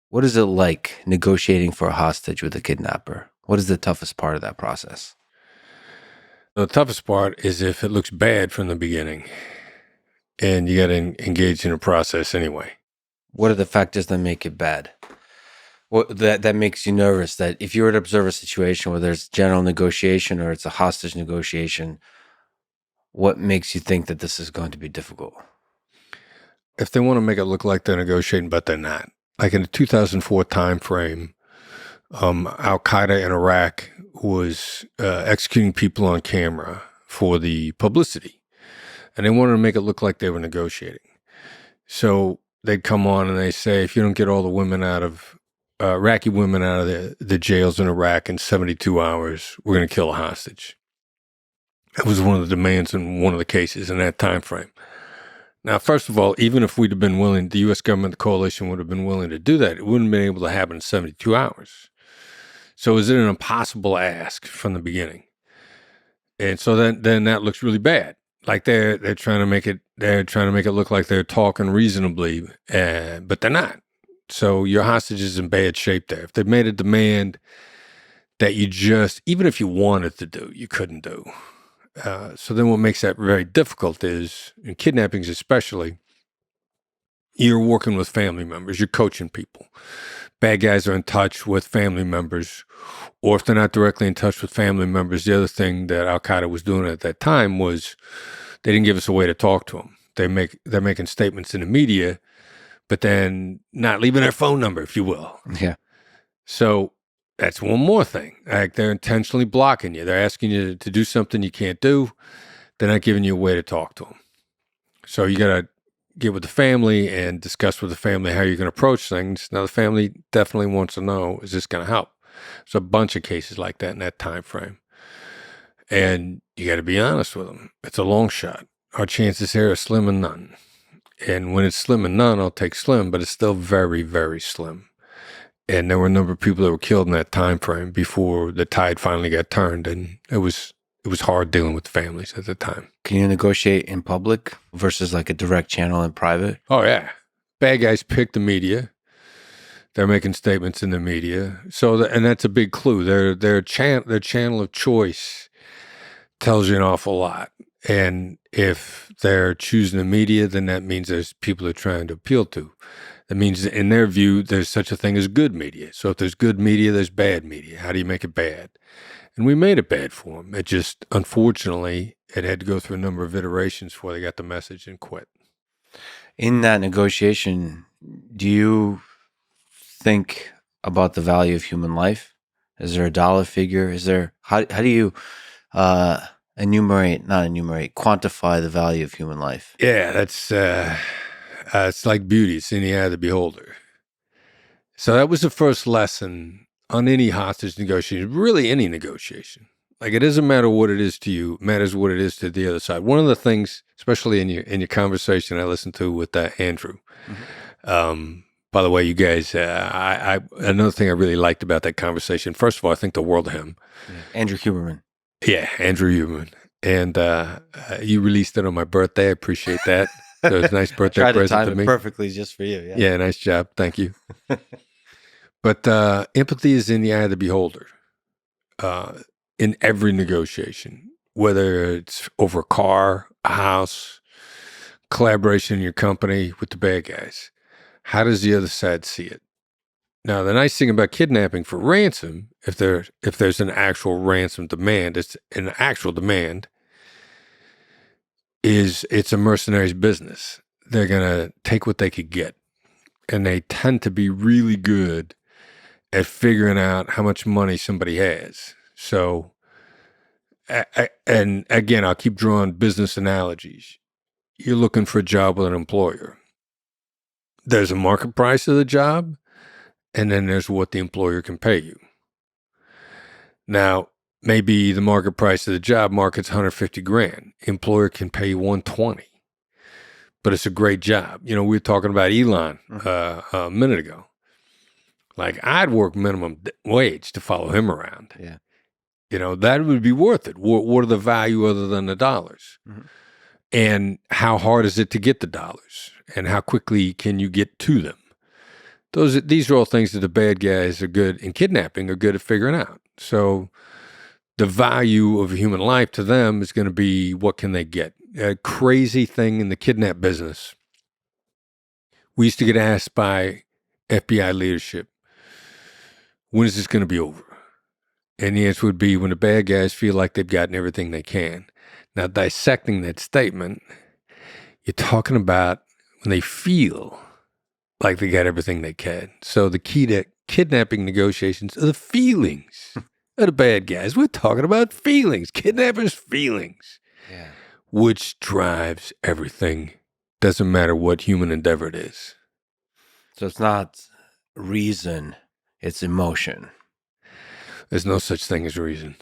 What is it like negotiating for a hostage with a kidnapper? What is the toughest part of that process? The toughest part is if it looks bad from the beginning and you got to engage in a process anyway. What are the factors that make it bad? What that makes you nervous that if you were to observe a situation where there's general negotiation or it's a hostage negotiation, what makes you think that this is going to be difficult? If they want to make it look like they're negotiating, but they're not. Like in the 2004 time frame, Al Qaeda in Iraq was executing people on camera for the publicity, and they wanted to make it look like they were negotiating. So they'd come on and they say, if you don't get all the women out of Iraqi women out of the jails in Iraq in 72 hours, we're going to kill a hostage. That was one of the demands in one of the cases in that time frame. Now, first of all, even if we'd have been willing, the U.S. government, the coalition would have been willing to do that, it wouldn't have been able to happen in 72 hours. So is it an impossible ask from the beginning? And so then that looks really bad. Like they're trying to make it look like they're talking reasonably, but they're not. So your hostage is in bad shape there. If they made a demand that you just, even if you wanted to do, you couldn't do. So then what makes that very difficult is, in kidnappings especially, you're working with family members, you're coaching people. Bad guys are in touch with family members, or if they're not directly in touch with family members, the other thing that Al Qaeda was doing at that time was they didn't give us a way to talk to them. They're making statements in the media, but then not leaving their phone number, if you will. Yeah. So that's one more thing. Like they're intentionally blocking you. They're asking you to do something you can't do. They're not giving you a way to talk to them. So you got to get with the family and discuss with the family how you're going to approach things. Now, the family definitely wants to know, is this going to help? There's a bunch of cases like that in that time frame. And you got to be honest with them. It's a long shot. Our chances here are slim and none. And when it's slim and none, I'll take slim, but it's still very, very slim. And there were a number of people that were killed in that time frame before the tide finally got turned. And it was hard dealing with families at the time. Can you negotiate in public versus like a direct channel in private? Oh, yeah. Bad guys pick the media. They're making statements in the media. So, and that's a big clue. Their channel of choice tells you an awful lot. And if they're choosing the media, then that means there's people they're trying to appeal to. That means that in their view, there's such a thing as good media. So if there's good media, there's bad media. How do you make it bad? And we made it bad for them. It just, unfortunately, it had to go through a number of iterations before they got the message and quit. In that negotiation, do you think about the value of human life? Is there a dollar figure? Is there, how do you quantify the value of human life? Yeah, that's, it's like beauty. It's in the eye of the beholder. So that was the first lesson on any hostage negotiation, really any negotiation. Like, it doesn't matter what it is to you, it matters what it is to the other side. One of the things, especially in your conversation I listened to with Andrew, by the way, you guys, another thing I really liked about that conversation, first of all, I think the world of him. Yeah. Andrew Huberman. Yeah, Andrew Huberman. And you released it on my birthday. I appreciate that. So it was a nice birthday present to me. Tried to time it perfectly just for you. Yeah. Yeah, nice job. Thank you. But empathy is in the eye of the beholder in every negotiation, whether it's over a car, a house, collaboration in your company with the bad guys. How does the other side see it? Now, the nice thing about kidnapping for ransom, if there's an actual ransom demand, it's an actual demand, is it's a mercenary's business. They're going to take what they could get. And they tend to be really good at figuring out how much money somebody has. So, and again, I'll keep drawing business analogies. You're looking for a job with an employer. There's a market price of the job, and then there's what the employer can pay you. Now, maybe the market price of the job market's $150,000. Employer can pay you $120,000, but it's a great job. You know, we were talking about Elon a minute ago. Like, I'd work minimum wage to follow him around. Yeah. You know, that would be worth it. What are the value other than the dollars? Mm-hmm. And how hard is it to get the dollars? And how quickly can you get to them? these are all things that the bad guys are good in kidnapping, are good at figuring out. So the value of human life to them is going to be, what can they get? A crazy thing in the kidnap business. We used to get asked by FBI leadership, when is this going to be over? And the answer would be when the bad guys feel like they've gotten everything they can. Now, dissecting that statement, you're talking about when they feel like they got everything they can. So the key to kidnapping negotiations are the feelings of the bad guys. We're talking about feelings, kidnappers' feelings, which drives everything. Doesn't matter what human endeavor it is. So it's not reason, it's emotion. There's no such thing as reason.